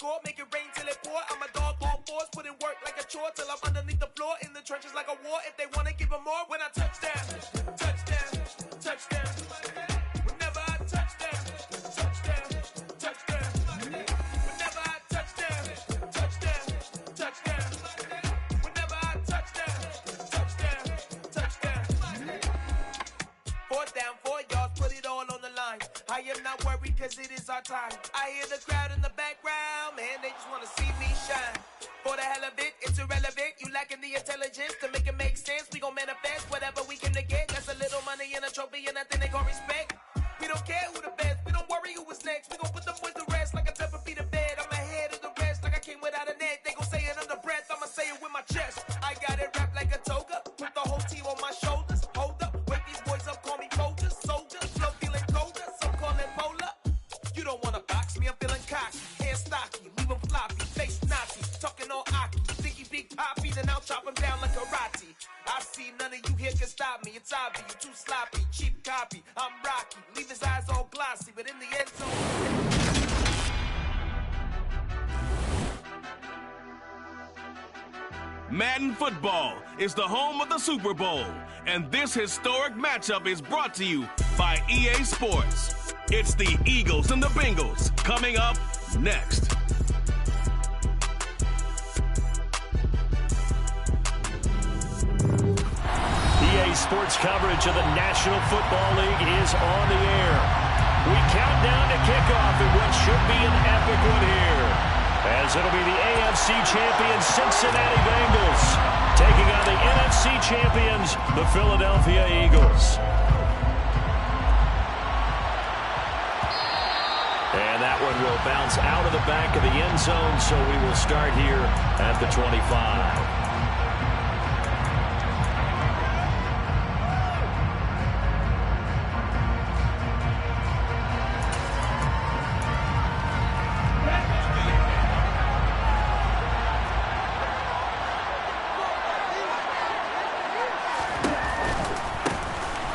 score, make it rain till it pour. I'm a dog on fours, put in work like a chore till I'm underneath the floor, in the trenches like a war. If they wanna give them more, when I touch down, touch down, touch down. Whenever I touch down, touch down, touch down. Whenever I touch down, touch down, touch down. Whenever I touch down, touch down, touch down. 4th down, 4 yards, put it all on the line. I am not worried cause it is our time. I hear the crowd in the background, man, they just wanna see me shine. For the hell of it, it's irrelevant. You lacking the intelligence to make it make sense. We gon' manifest whatever we came to get. That's a little money and a trophy and nothing they gon' respect. We don't care who the best, we don't worry who was next. We gon' put them boys to rest like a pepper feet to bed. I'm ahead of the rest like I came without a net. They gon' say it under breath, I'ma say it with my chest. I got it wrapped like a toga, put the whole team on my shoulders. Hold up, wake these boys up, call me soldiers, soldiers. Flow feeling colder, some call it polar. You don't wanna box me, I'm feeling cocky. Hands stocky, leave them floppy, face Nazi. Talking all Aki, Biggie Big Poppy, then I'll chop him down like karate. I see none of you here can stop me. It's obvious, you too sloppy, cheap copy. I'm Rocky, leave his eyes all glossy, but in the end zone. Madden Football is the home of the Super Bowl, and this historic matchup is brought to you by EA Sports. It's the Eagles and the Bengals coming up next. EA Sports coverage of the National Football League is on the air. We count down to kickoff in what should be an epic one here, as it'll be the AFC champions Cincinnati Bengals taking on the NFC champions, the Philadelphia Eagles. And that one will bounce out of the back of the end zone, so we will start here at the 25.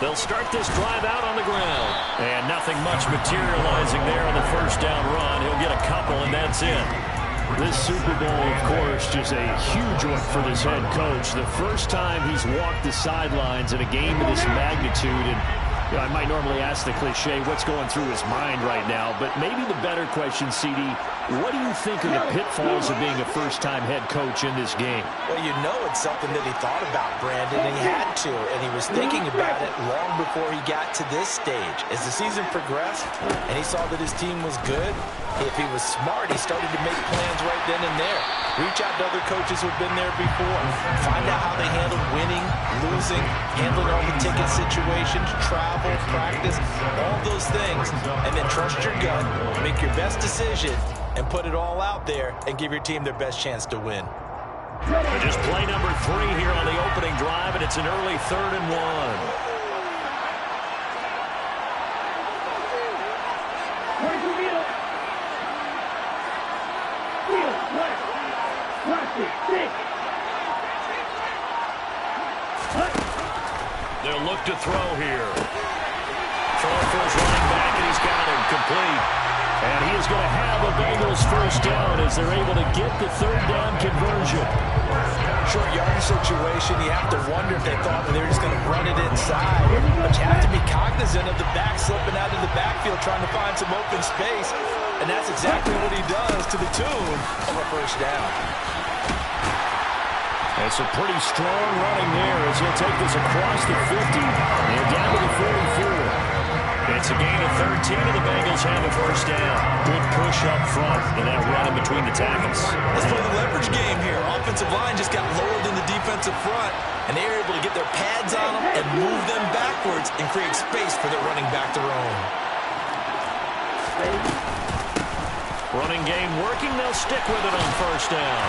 They'll start this drive out on the ground. And nothing much materializing there on the first down run. He'll get a couple, and that's it. This Super Bowl, of course, just a huge one for this head coach. The first time he's walked the sidelines in a game of this magnitude. And you know, I might normally ask the cliche, what's going through his mind right now? But maybe the better question, CD, what do you think are the pitfalls of being a first-time head coach in this game? Well, you know it's something that he thought about, Brandon, and he had to. And he was thinking about it long before he got to this stage. As the season progressed and he saw that his team was good, if he was smart, he started to make plans right then and there. Reach out to other coaches who've been there before. Find out how they handled winning, losing, handling all the ticket situations, travel, practice, all those things. And then trust your gut, make your best decision, and put it all out there and give your team their best chance to win. Just play number 3 here on the opening drive, and it's an early 3rd and 1. They'll look to throw here. Throw for his running back, and he's got him complete. And he is going to have a Bengals first down as they're able to get the 3rd down conversion. Short yardage situation, you have to wonder if they thought that they were just going to run it inside. But you have to be cognizant of the back slipping out of the backfield trying to find some open space. And that's exactly what he does to the tune of a first down. It's a pretty strong running there as he'll take this across the 50 and down to the 44. It's a gain of 13, and the Bengals have a first down. Good push up front, and that run in between the tackles. Let's play the leverage game here. Offensive line just got lowered in the defensive front, and they were able to get their pads on them and move them backwards and create space for their running back to roam. Running game working. They'll stick with it on first down.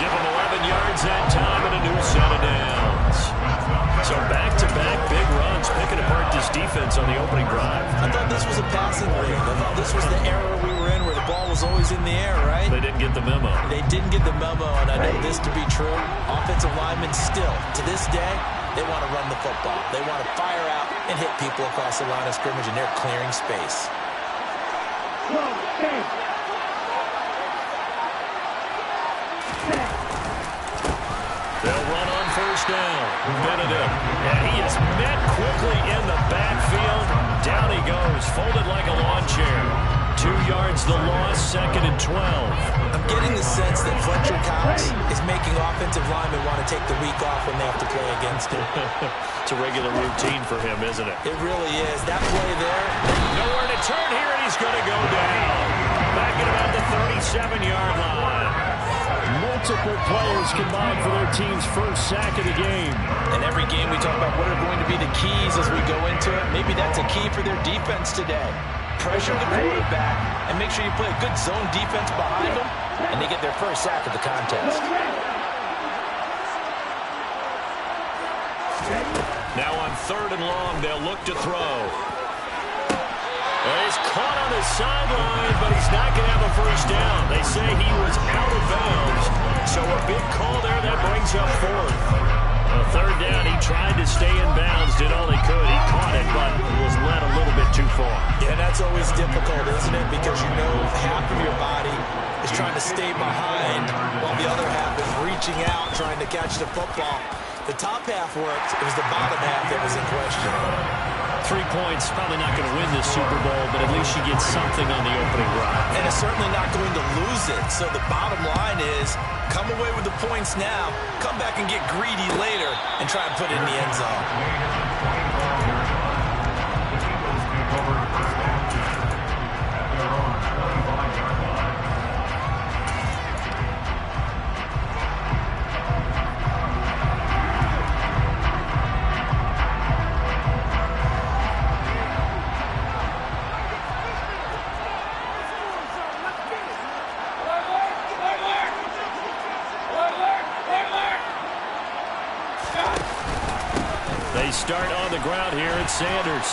Give them 11 yards that time and a new set of downs. So back-to-back big runs, picking apart this defense on the opening drive. I thought this was a passing league. I thought this was the era we were in where the ball was always in the air, right? They didn't get the memo. They didn't get the memo, and I know this to be true. Offensive linemen still, to this day, they want to run the football. They want to fire out and hit people across the line of scrimmage, and they're clearing space. first down. Benedict. And he is met quickly in the backfield. Down he goes, folded like a lawn chair. 2 yards the loss, 2nd and 12. I'm getting the sense that Fletcher Cox is making offensive linemen want to take the week off when they have to play against him. It's a regular routine for him, isn't it? It really is. That play there. Nowhere to turn here, and he's going to go down. Back at about the 37-yard line. Multiple players combined for their team's first sack of the game. And every game we talk about what are going to be the keys as we go into it. Maybe that's a key for their defense today. Pressure the quarterback and make sure you play a good zone defense behind them, and they get their first sack of the contest. Now on 3rd and long, they'll look to throw. He's caught on the sideline, but he's not going to have a first down. They say he was out of bounds, so a big call there that brings up 4th. 3rd down, he tried to stay in bounds, did all he could. He caught it, but was led a little bit too far. Yeah, that's always difficult, isn't it? Because you know half of your body is trying to stay behind while the other half is reaching out, trying to catch the football. The top half worked. It was the bottom half that was in question. 3 points, probably not going to win this Super Bowl, but at least you get something on the opening drive. And it's certainly not going to lose it. So the bottom line is, come away with the points now, come back and get greedy later, and try and put it in the end zone. Start on the ground here at Sanders.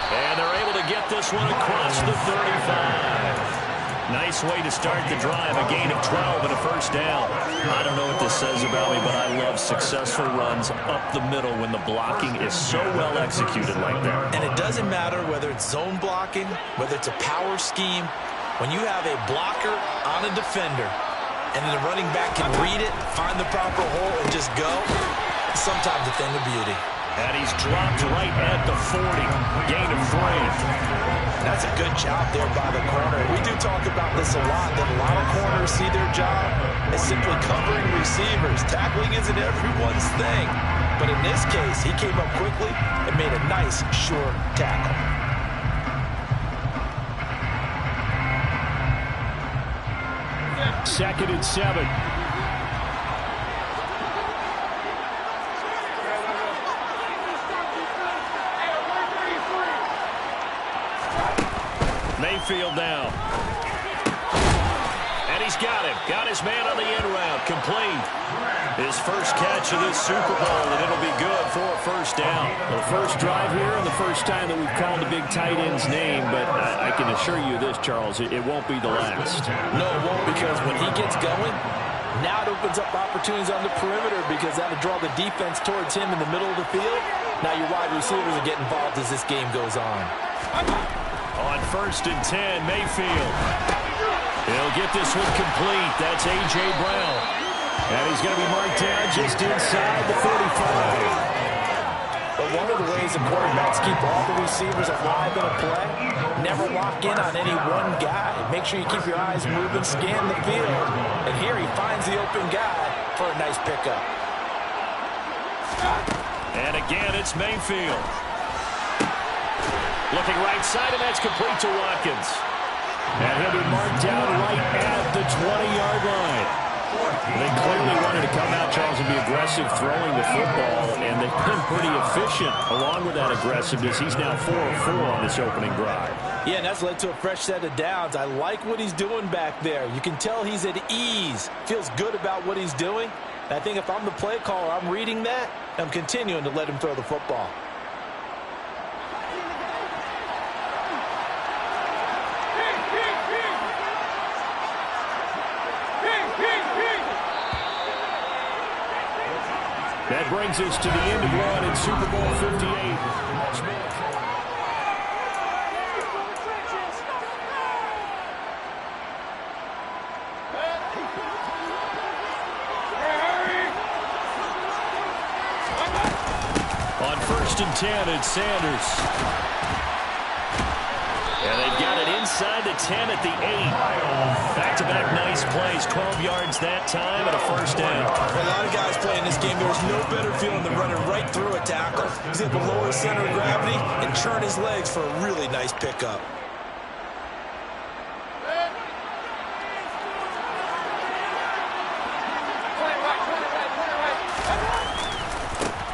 And they're able to get this one across the 35. Nice way to start the drive, a gain of 12 and a first down. I don't know what this says about me, but I love successful runs up the middle when the blocking is so well executed like that. And it doesn't matter whether it's zone blocking, whether it's a power scheme. When you have a blocker on a defender, and then the running back can read it, find the proper hole, and just go, sometimes a thing of beauty. And he's dropped right at the 40. Gain of 3. That's a good job there by the corner. We do talk about this a lot, that a lot of corners see their job as simply covering receivers. Tackling isn't everyone's thing. But in this case, he came up quickly and made a nice, sure tackle. Second and 7. Mayfield now. And he's got him. Got his man on the end route. Complete. His first catch of this Super Bowl, and it'll be good for a first down. The first drive here and the first time that we've called a big tight end's name, but I can assure you this, Charles, it won't be the last. No, it won't, because when he gets going, now it opens up opportunities on the perimeter because that'll draw the defense towards him in the middle of the field. Now your wide receivers will get involved as this game goes on. On 1st and 10, Mayfield. He'll get this one complete. That's A.J. Brown. And he's going to be marked down just inside the 35. But one of the ways the quarterbacks keep all the receivers alive in a play, never lock in on any one guy. Make sure you keep your eyes moving, scan the field. And here he finds the open guy for a nice pickup. And again, it's Mayfield. Looking right side, and that's complete to Watkins. And he'll be marked down right at the 20-yard line. They clearly wanted to come out, Charles, and be aggressive throwing the football, and they've been pretty efficient along with that aggressiveness. He's now 4 of 4 on this opening drive. Yeah, and that's led to a fresh set of downs. I like what he's doing back there. You can tell he's at ease, feels good about what he's doing. And I think if I'm the play caller, I'm reading that, and I'm continuing to let him throw the football. That brings us to the end of one in Super Bowl 58. first and 10, it's Sanders. And they've got it inside the 10 at the 8. Back-to-back nice plays, 12 yards that time and a first down. A lot of guys playing this game, there's no better feeling than running right through a tackle. He's able to lower his center of gravity and turn his legs for a really nice pickup.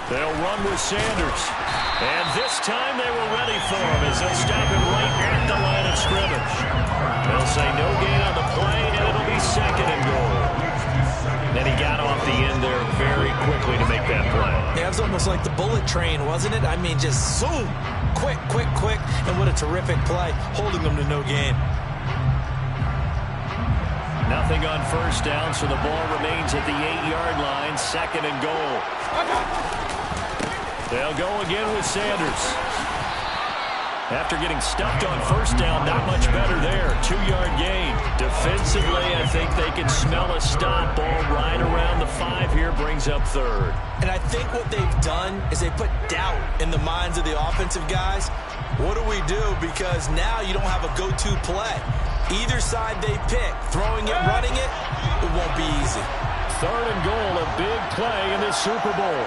They'll run with Sanders. And this time they were ready for him as they'll stop him right at the line of scrimmage. They'll say no gain on the play, and it'll be second and goal. And he got off the end there very quickly to make that play. Yeah, it was almost like the bullet train, wasn't it? I mean, just zoom, quick, quick, quick, and what a terrific play, holding them to no gain. Nothing on first down, so the ball remains at the 8-yard line, second and goal. They'll go again with Sanders. After getting stuffed on first down, not much better there. 2-yard gain. Defensively, I think they can smell a stop. Ball right around the 5 here, brings up third. And I think what they've done is they put doubt in the minds of the offensive guys. What do we do? Because now you don't have a go-to play. Either side they pick, throwing it, running it, it won't be easy. Third and goal, a big play in this Super Bowl.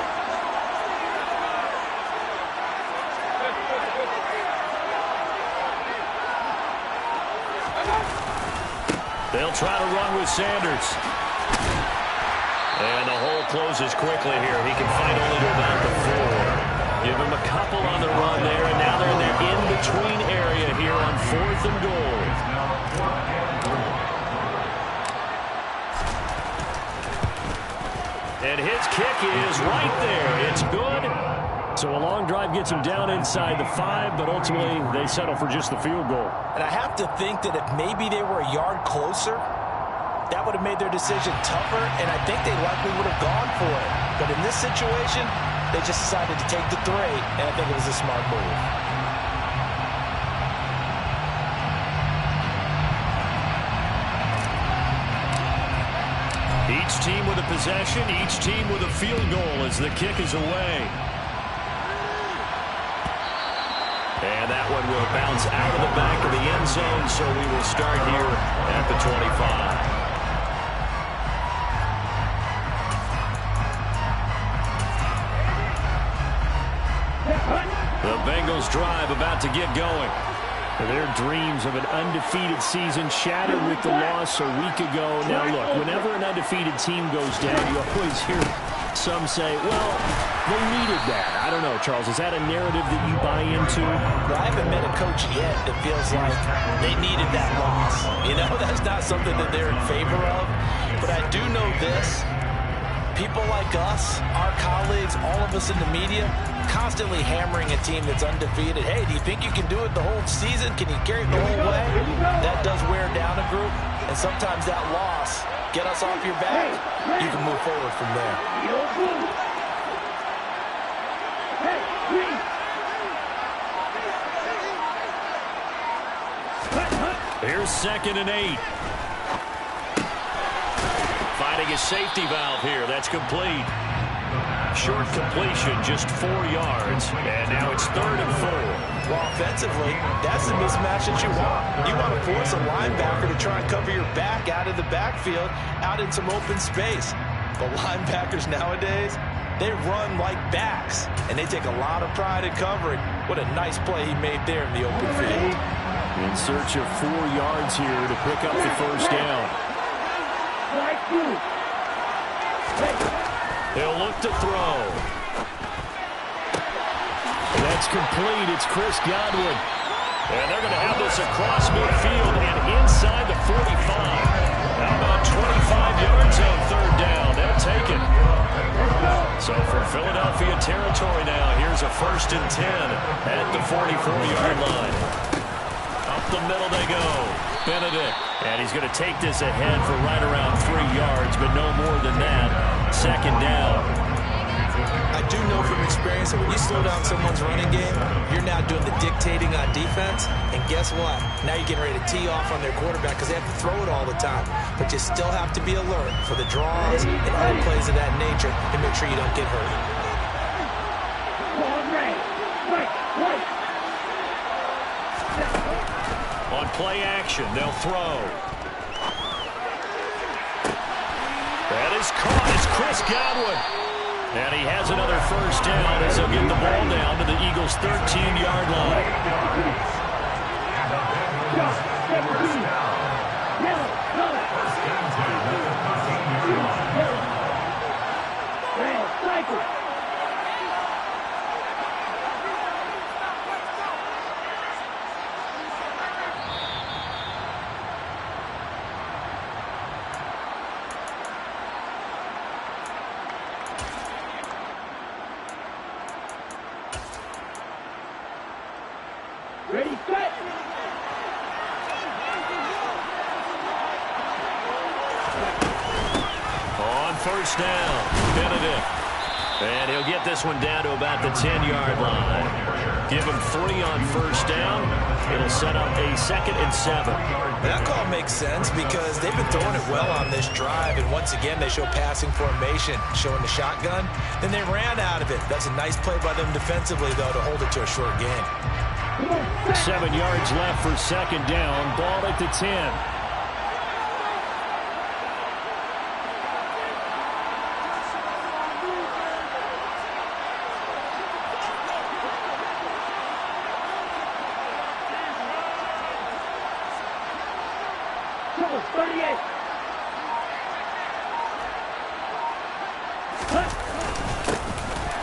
They'll try to run with Sanders. And the hole closes quickly here. He can fight only to about the 4. Give him a couple on the run there, and now they're in their in-between area here on 4th and goal. And his kick is right there. It's good. So a long drive gets him down inside the 5, but ultimately they settle for just the field goal. And I have to think that if maybe they were a yard closer, that would have made their decision tougher, and I think they likely would have gone for it. But in this situation, they just decided to take the 3, and I think it was a smart move. Each team with a possession, each team with a field goal as the kick is away. And that one will bounce out of the back of the end zone, so we will start here at the 25. The Bengals drive about to get going. Their dreams of an undefeated season shattered with the loss a week ago. Now, look, whenever an undefeated team goes down, you always hear some say, well, they needed that. I don't know, Charles. Is that a narrative that you buy into? Well, I haven't met a coach yet that feels like they needed that loss. You know, that's not something that they're in favor of. But I do know this. People like us, our colleagues, all of us in the media, constantly hammering a team that's undefeated. Hey, do you think you can do it the whole season? Can you carry it the whole way? That does wear down a group. And sometimes that loss, get us off your back, you can move forward from there. Here's 2nd and 8. Finding a safety valve here. That's complete. Short completion, just 4 yards. And now it's 3rd and 4. Well, offensively, that's the mismatch that you want. You want to force a linebacker to try and cover your back out of the backfield, out in some open space. But linebackers nowadays, they run like backs, and they take a lot of pride in covering. What a nice play he made there in the open field. In search of 4 yards here to pick up the first down. They'll look to throw. That's complete. It's Chris Godwin. And they're going to have this across midfield and inside the 45. Now about 25 yards on 3rd down. They'll take it. So for Philadelphia territory now, here's a 1st and 10 at the 44-yard line. Up the middle they go. Benedict. And he's going to take this ahead for right around 3 yards, but no more than that. 2nd down. I do know from experience that when you slow down someone's running game, you're now doing the dictating on defense. And guess what? Now you're getting ready to tee off on their quarterback because they have to throw it all the time. But you still have to be alert for the draws and other plays of that nature and make sure you don't get hurt. play action. They'll throw. That is caught. It's Chris Godwin. And he has another first down as he'll get the ball down to the Eagles' 13-yard line. Ready, set. On first down, Benedict. And he'll get this one down to about the 10-yard line. Give him 3 on first down. It'll set up a 2nd and 7. That call makes sense because they've been throwing it well on this drive, and once again they show passing formation, showing the shotgun. Then they ran out of it. That's a nice play by them defensively, though, to hold it to a short gain. 7 yards left for 2nd down. Ball at the 10.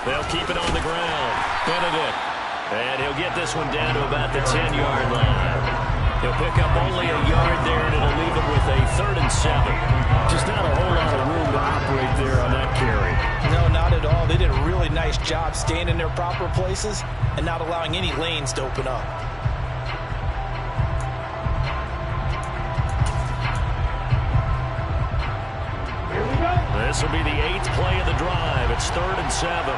They'll keep it on the ground. Benedict. And he'll get this one down to about the 10-yard line. He'll pick up only a yard there, and it'll leave it with a 3rd and 7. Just not a whole lot of room to operate there on that carry. No, not at all. They did a really nice job staying in their proper places and not allowing any lanes to open up. This will be the 8th play of the drive. It's 3rd and 7.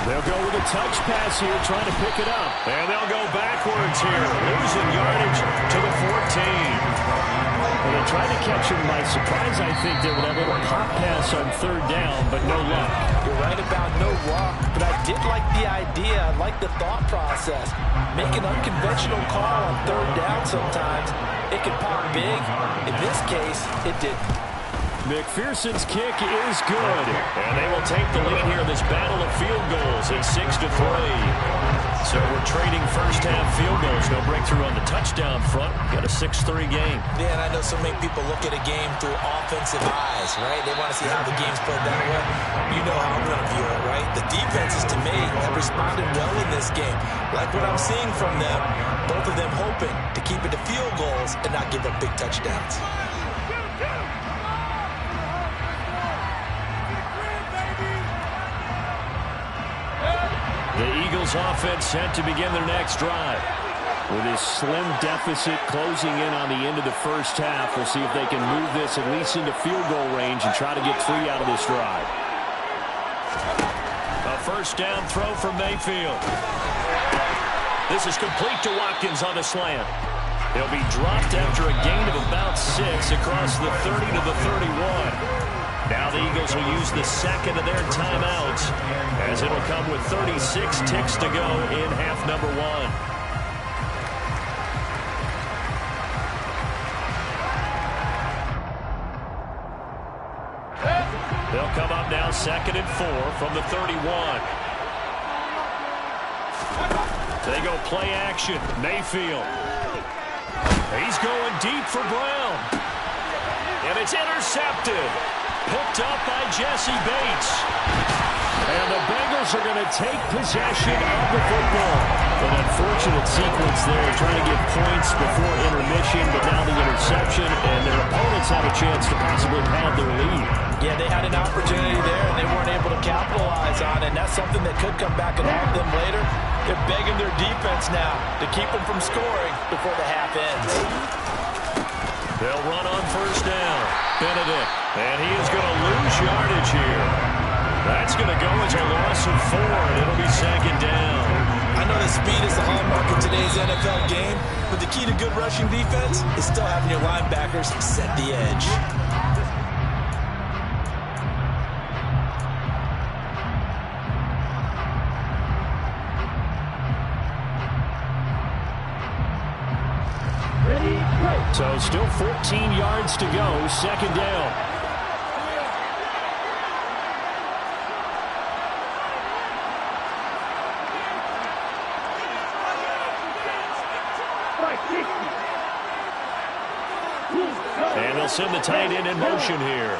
They'll go with a touch pass here, trying to pick it up. And they'll go backwards here, losing yardage to the 14. Well, they tried to catch him by surprise. I think they would have a little pop pass on 3rd down, but no luck. You're right about no luck, but I did like the idea. I like the thought process. Make an unconventional call on 3rd down sometimes. It can pop big. In this case, it didn't. McPherson's kick is good. And they will take the lead here in this battle of field goals at 6-3. So we're trading first-half field goals. No breakthrough on the touchdown front. Got a 6-3 game. Yeah, and I know so many people look at a game through offensive eyes, right? They want to see how the game's played that way. You know how I'm going to view it, right? The defenses, to me, have responded well in this game. Like what I'm seeing from them, both of them hoping to keep it to field goals and not give up big touchdowns. The Eagles offense set to begin their next drive. With his slim deficit closing in on the end of the first half, we'll see if they can move this at least into field goal range and try to get 3 out of this drive. A first down throw from Mayfield. This is complete to Watkins on the slant. He'll be dropped after a gain of about 6 across the 30 to the 31. Now the Eagles will use the 2nd of their timeouts as it'll come with 36 ticks to go in half number 1. They'll come up now 2nd and 4 from the 31. They go play action. Mayfield. He's going deep for Brown. And it's intercepted. Picked up by Jesse Bates. And the Bengals are going to take possession of the football. An unfortunate sequence there, trying to get points before intermission, but now the interception, and their opponents have a chance to possibly pad their lead. Yeah, they had an opportunity there, and they weren't able to capitalize on it, and that's something that could come back and haunt them later. They're begging their defense now to keep them from scoring before the half ends. They'll run on first down. Benedict, and he is going to lose yardage here. That's going to go as a loss of 4, and it'll be 2nd down. I know that speed is the hallmark of today's NFL game, but the key to good rushing defense is still having your linebackers set the edge. So still 14 yards to go, second down. And they'll send the tight end in motion here.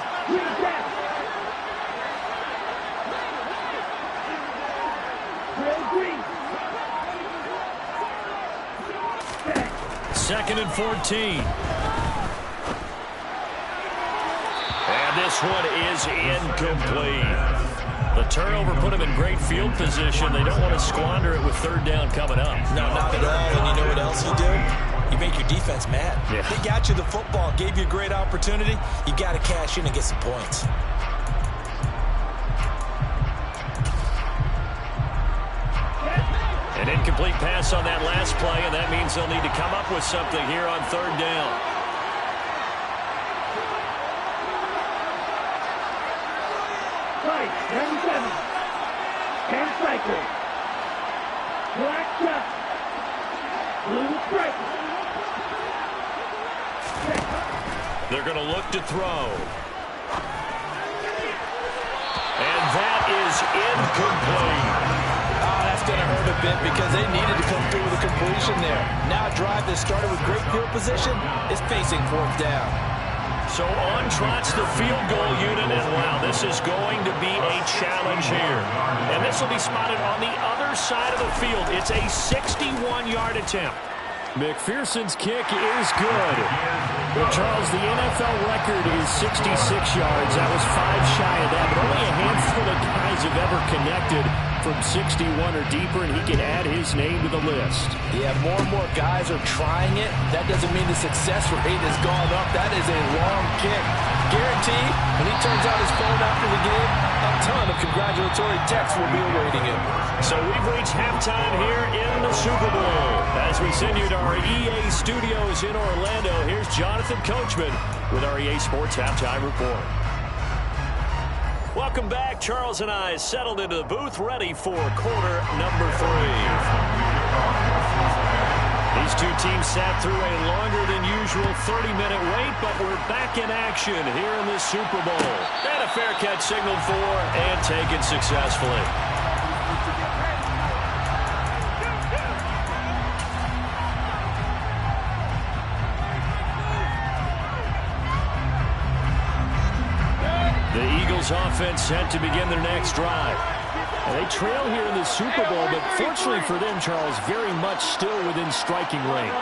Second and 14. And this one is incomplete. The turnover put them in great field position. They don't want to squander it with third down coming up. No, not at all. And you know what else you do? You make your defense mad. Yeah. They got you the football, gave you a great opportunity. You got to cash in and get some points. An incomplete pass on that last play, and that means they'll need to come up with something here on third down. Right, 97. Ken Cycle. Black shot. Blue striker. They're going to look to throw. And that is incomplete. That's going to hurt a bit because they needed to come through with a completion there. Now a drive that started with great field position is facing fourth down. So on trots the field goal unit, and wow, this is going to be a challenge here. And this will be spotted on the other side of the field. It's a 61-yard attempt. McPherson's kick is good. But Charles, the NFL record is 66 yards. That was 5 shy of that, but only a handful of guys have ever connected from 61 or deeper, and he can add his name to the list. Yeah, more and more guys are trying it. That doesn't mean the success rate has gone up. That is a long kick. Guaranteed, when he turns out his phone after the game, a ton of congratulatory texts will be awaiting him. So we've reached halftime here in the Super Bowl. As we send you to our EA studios in Orlando, here's Jonathan Coachman with our EA Sports Halftime Report. Welcome back. Charles and I settled into the booth, ready for quarter number 3. These two teams sat through a longer than usual 30-minute wait, but we're back in action here in the Super Bowl. And a fair catch signaled for and taken successfully. Offense set to begin their next drive. And they trail here in the Super Bowl, but fortunately for them, Charles, very much still within striking range.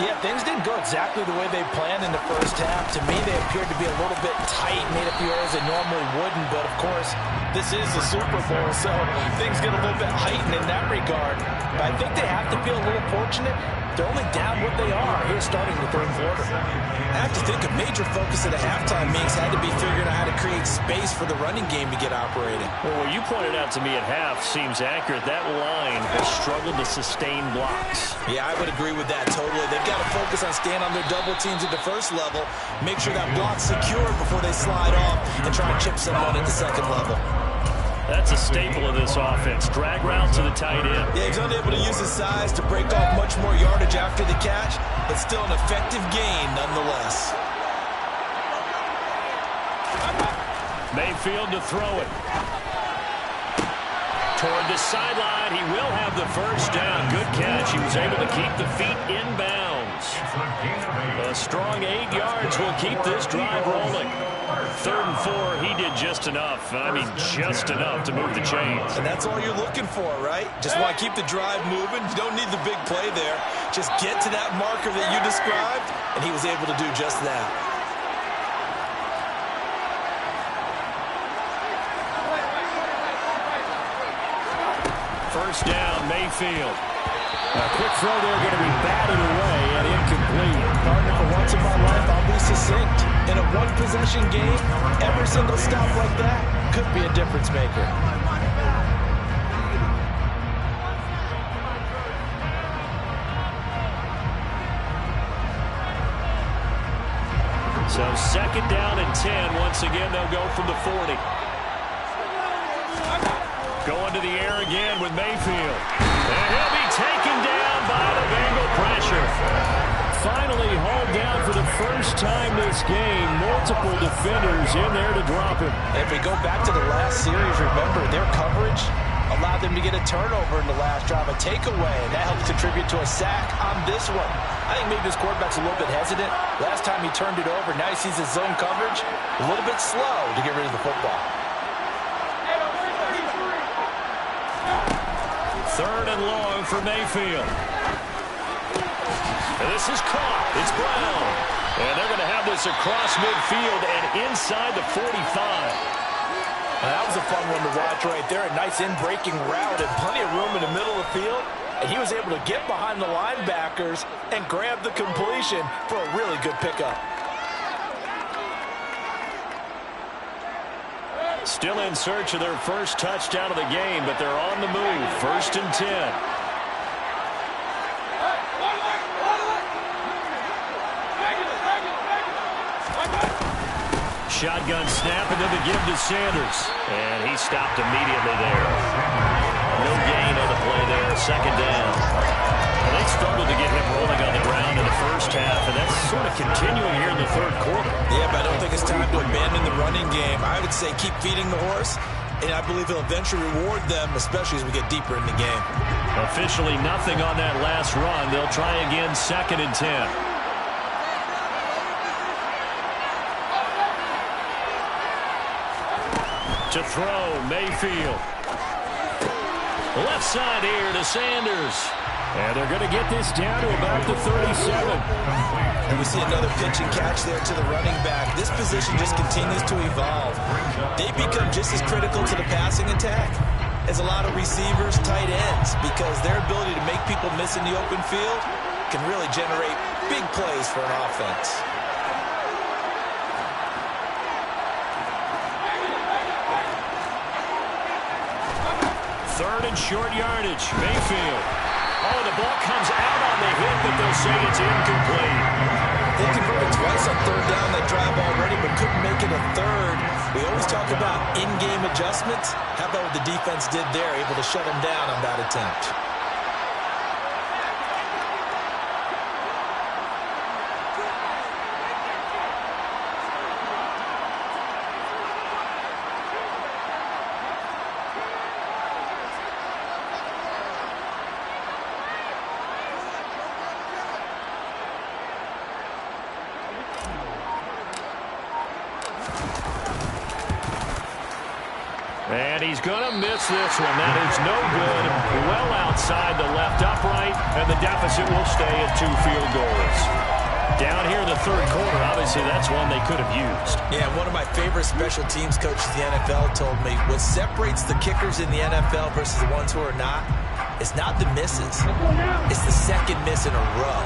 Yeah, things didn't go exactly the way they planned in the first half. To me, they appeared to be a little bit tight, made a few errors they normally wouldn't, but of course, this is the Super Bowl, so things get a little bit heightened in that regard. But I think they have to feel a little fortunate. They're only down what they are here starting the third quarter. I have to think a major focus at a halftime means had to be figuring out how to create space for the running game to get operating. Well, what you pointed out to me at half seems accurate. That line has struggled to sustain blocks. Yeah, I would agree with that totally. They've got to focus on staying on their double teams at the first level, make sure that block's secure before they slide off and try and chip someone at the second level. That's a staple of this offense. Drag route to the tight end. Yeah, he's unable to use his size to break off much more yardage after the catch, but still an effective gain nonetheless. Mayfield to throw it. Toward the sideline, he will have the first down. Good catch. He was able to keep the feet in bounds. A strong 8 yards will keep this drive rolling. 3rd and 4, he did just enough. I mean, just enough to move the chains. And that's all you're looking for, right? Just want to keep the drive moving. You don't need the big play there. Just get to that marker that you described, and he was able to do just that. First down, Mayfield. A quick throw there, going to be batted away and incomplete. Partner, for once in my life, I'll be succinct. In a one-possession game, every single stop like that could be a difference maker. So 2nd down and 10. Once again, they'll go from the 40. Going to the air again with Mayfield. And he'll be taken down by the Bengal pressure. Finally hauled down first time this game, multiple defenders in there to drop him. If we go back to the last series, remember, their coverage allowed them to get a turnover in the last drive, a takeaway, and that helps contribute to a sack on this one. I think maybe this quarterback's a little bit hesitant. Last time he turned it over, now he sees his zone coverage, a little bit slow to get rid of the football. Third and long for Mayfield. And this is caught. It's Brown. And they're going to have this across midfield and inside the 45. That was a fun one to watch right there. A nice in-breaking route and plenty of room in the middle of the field. And he was able to get behind the linebackers and grab the completion for a really good pickup. Still in search of their first touchdown of the game, but they're on the move. 1st and 10. Shotgun snap, and then the give to Sanders. And he stopped immediately there. No gain on the play there. 2nd down. Well, they struggled to get him rolling on the ground in the first half, and that's sort of continuing here in the 3rd quarter. Yeah, but I don't think it's time to abandon the running game. I would say keep feeding the horse, and I believe he'll eventually reward them, especially as we get deeper in the game. Officially nothing on that last run. They'll try again 2nd and 10. To throw, Mayfield. Left side here to Sanders. And they're going to get this down to about the 37. And we see another pitch and catch there to the running back. This position just continues to evolve. They become just as critical to the passing attack as a lot of receivers, tight ends, because their ability to make people miss in the open field can really generate big plays for an offense. Third and short yardage. Mayfield. Oh, the ball comes out on the hit, but they'll say it's incomplete. They converted twice on 3rd down that drive already, but couldn't make it a 3rd. We always talk about in-game adjustments. How about what the defense did there, able to shut them down on that attempt? And he's going to miss this one. That is no good. Well outside the left upright, and the deficit will stay at 2 field goals. Down here in the 3rd quarter, obviously that's one they could have used. Yeah, one of my favorite special teams coaches in the NFL told me what separates the kickers in the NFL versus the ones who are not is not the misses. It's the 2nd miss in a row.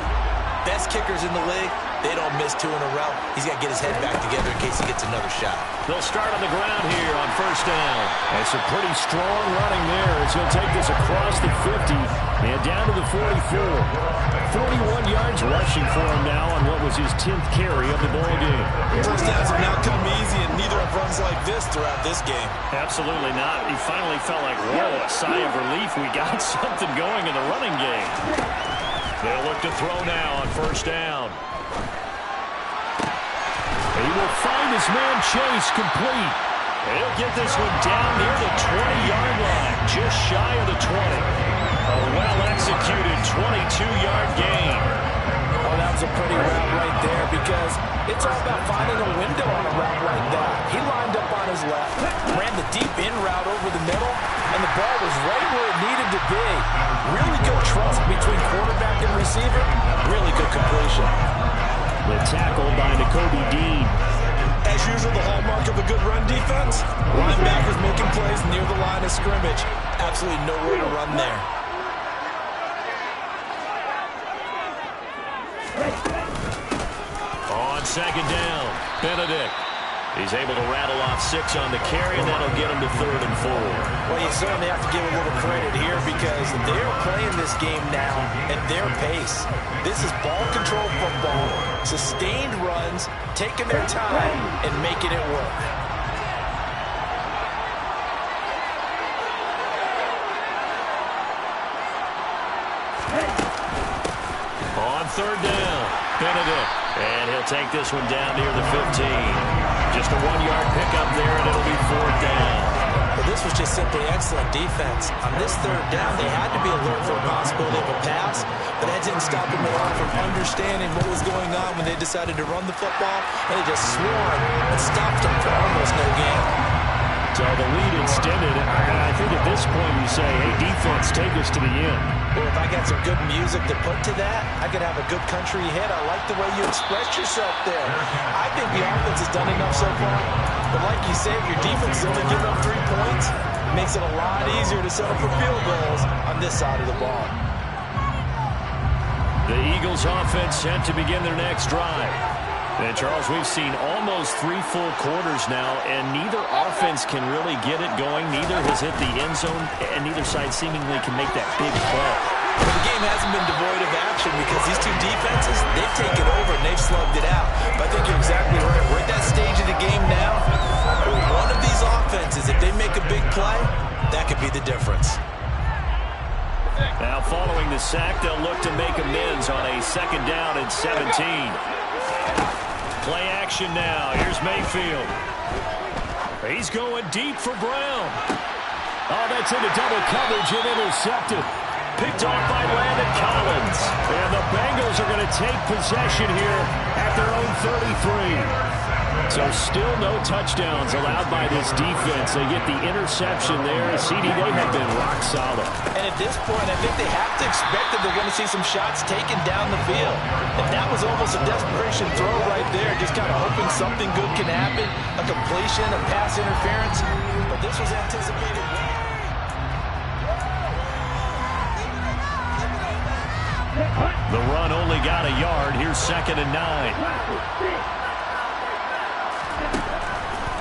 Best kickers in the league, they don't miss 2 in a row. He's got to get his head back together in case he gets another shot. They'll start on the ground here on 1st down. And some pretty strong running there as he'll take this across the 50 and down to the 44. 41 yards rushing for him now on what was his 10th carry of the ball game. First downs have now come easy, and neither have runs like this throughout this game. Absolutely not. He finally felt like, whoa, a sigh of relief. We got something going in the running game. They'll look to throw now on 1st down. He will find his man Chase complete. He'll get this one down near the 20-yard line, just shy of the 20. A well-executed 22-yard gain. Oh, that was a pretty route right there because it's all about finding a window on a route like that. He lined up on his left, ran the deep in route over the middle, and the ball was right where it needed to be. Really good trust between quarterback and receiver. Really good completion. The tackle by Nakobe Dean. As usual, the hallmark of a good run defense. Linebackers making plays near the line of scrimmage. Absolutely nowhere to run there. On 2nd down, Benedict. He's able to rattle off 6 on the carry, and that'll get him to 3rd and 4. Well, you certainly have to give a little credit here because they're playing this game now at their pace. This is ball control football, sustained runs, taking their time, and making it work. On 3rd down, Benedict. And he'll take this one down near the 15. Just a 1-yard pickup there, and it'll be 4th down. Well, this was just simply excellent defense. On this 3rd down, they had to be alert for a possibility of a pass, but that didn't stop them at all from understanding what was going on when they decided to run the football, and they just swarmed and stopped them for almost no gain. So the lead extended. I think at this point you say, hey, defense, take us to the end. Well, if I got some good music to put to that, I could have a good country hit. I like the way you expressed yourself there. I think the offense has done enough so far. But like you said, your defense is only giving up 3 points. It makes it a lot easier to settle for field goals on this side of the ball. The Eagles offense set to begin their next drive. And, Charles, we've seen almost 3 full quarters now, and neither offense can really get it going. Neither has hit the end zone, and neither side seemingly can make that big play. But the game hasn't been devoid of action because these two defenses, they've taken over and they've slugged it out. But I think you're exactly right. We're at that stage of the game now where one of these offenses, if they make a big play, that could be the difference. Now, following the sack, they'll look to make amends on a 2nd down and 17. Play action now. Here's Mayfield. He's going deep for Brown. Oh, that's into double coverage and intercepted. Picked off by Landon Collins. And the Bengals are going to take possession here at their own 33. So still no touchdowns allowed by this defense. They get the interception there. CD, they have been rock solid. And at this point, I think they have to expect that they're going to see some shots taken down the field. And that was almost a desperation throw right there, just kind of hoping something good can happen, a completion, a pass interference. But this was anticipated. The run only got a yard. Here's 2nd and 9.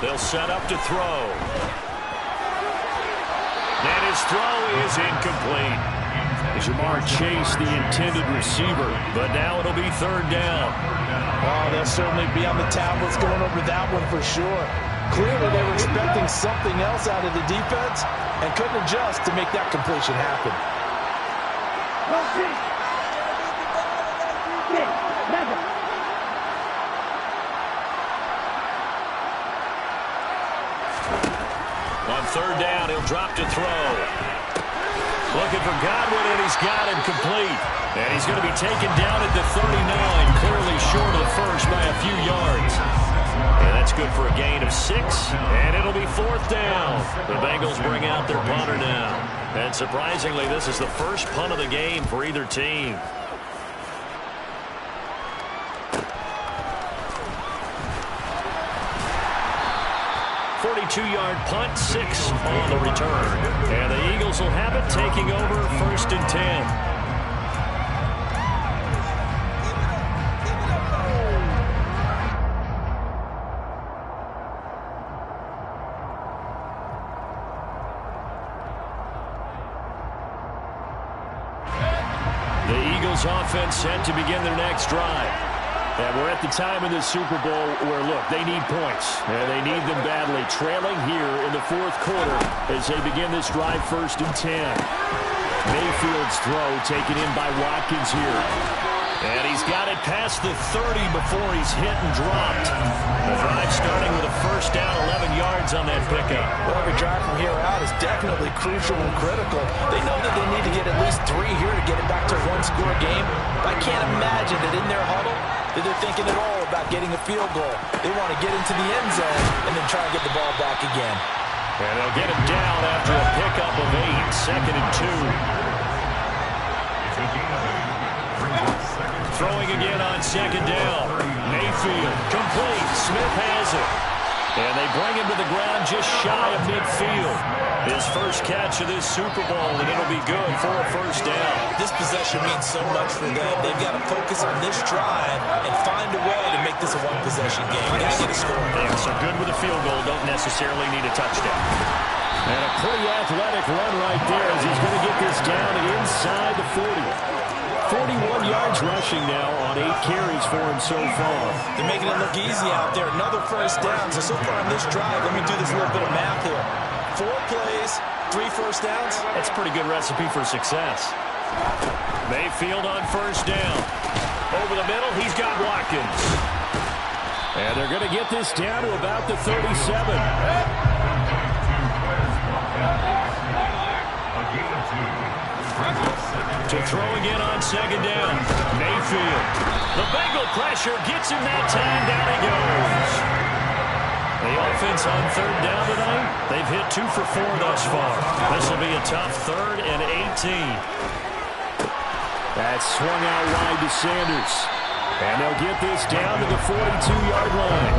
They'll set up to throw. And his throw is incomplete. Jamar Chase, the intended receiver. But now it'll be 3rd down. Oh, they'll certainly be on the tablets going over that one for sure. Clearly they were expecting something else out of the defense and couldn't adjust to make that completion happen. On 3rd down, he'll drop to throw. Looking for Godwin, and he's got him complete. And he's going to be taken down at the 39, clearly short of first by a few yards. And that's good for a gain of 6, and it'll be 4th down. The Bengals bring out their punter now. And surprisingly, this is the first punt of the game for either team. 42-yard punt, 6 on the return. And the Eagles will have it, taking over 1st and 10. Offense set to begin their next drive. And we're at the time in the Super Bowl where, look, they need points. And they need them badly. Trailing here in the 4th quarter as they begin this drive 1st and 10. Mayfield's throw taken in by Watkins here. And he's got it past the 30 before he's hit and dropped. The drive starting with a 1st down, 11 yards on that pickup. Well, every drive from here out is definitely crucial and critical. They know that they need to get at least 3 here to get it back to a 1-score game. But I can't imagine that in their huddle that they're thinking at all about getting a field goal. They want to get into the end zone and then try and get the ball back again. And they'll get him down after a pickup of 8, 2nd and 2. Throwing again on 2nd down. Mayfield complete. Smith has it. And they bring him to the ground just shy of midfield. His first catch of this Super Bowl, and it'll be good for a 1st down. This possession means so much for them. They've got to focus on this drive and find a way to make this a one-possession game. They got to get a score. Yeah, so good with a field goal, don't necessarily need a touchdown. And a pretty athletic run right there as he's going to get this down inside the 40. 41 yards rushing now on 8 carries for him so far. They're making it look easy out there. Another 1st down. So far on this drive, let me do this little bit of math here. 4 plays, 3 1st downs. That's a pretty good recipe for success. Mayfield on 1st down. Over the middle, he's got Watkins. And they're going to get this down to about the 37. To throw again on second down. Mayfield. The Bengal pressure gets him that time. Down he goes. The offense on third down tonight, they've hit 2 for 4 thus far. This will be a tough 3rd and 18. That's swung out wide to Sanders. And they'll get this down to the 42-yard line.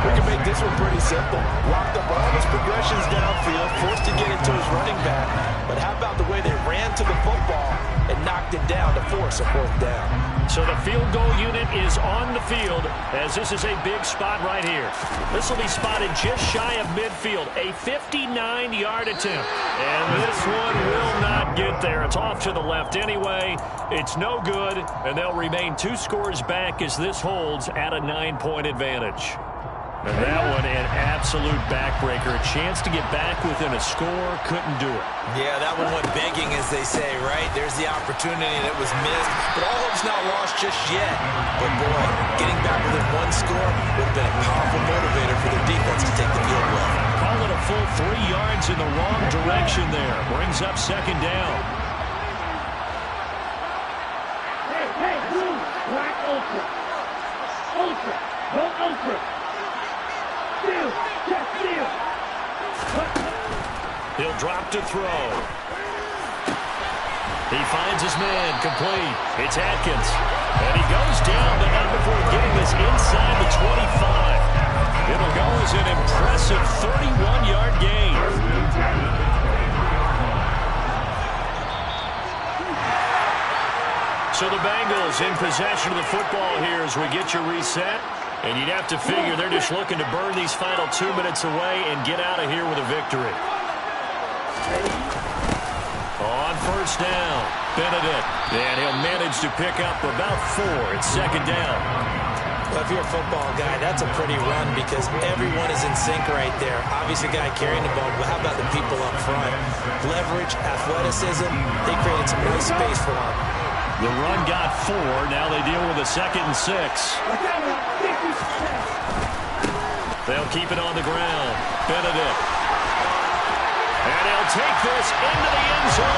We can make this one pretty simple. Locked up all his progressions downfield, forced to get it to his running back. But how about the way they ran to the football and knocked it down to force a 4th down? So the field goal unit is on the field as this is a big spot right here. This will be spotted just shy of midfield, a 59-yard attempt. And this one will not get there. It's off to the left anyway. It's no good, and they'll remain 2 scores back as this holds at a 9-point advantage. And that one, an absolute backbreaker. A chance to get back within a score, couldn't do it. Yeah, that one went begging, as they say, right? There's the opportunity that was missed, but all hope's not lost just yet. But boy, getting back within 1 score would have been a powerful motivator for their defense to take the field well. Call it a full 3 yards in the wrong direction there. Brings up second down. Hey, blue, black, ultra. Ultra, go ultra. Steal, just steal. He'll drop to throw. He finds his man, complete. It's Atkins. And he goes down, but not before getting this inside the 25. It'll go as an impressive 31-yard gain. So the Bengals in possession of the football here as we get you reset. And you'd have to figure they're just looking to burn these final 2 minutes away and get out of here with a victory. On first down, Benedict. And he'll manage to pick up about 4 at second down. Well, if you're a football guy, that's a pretty run because everyone is in sync right there. Obviously, the guy carrying the ball, but how about the people up front? Leverage, athleticism, they created some nice space for him. The run got 4. Now they deal with a 2nd and 6. They'll keep it on the ground. Benedict. And he'll take this into the end zone.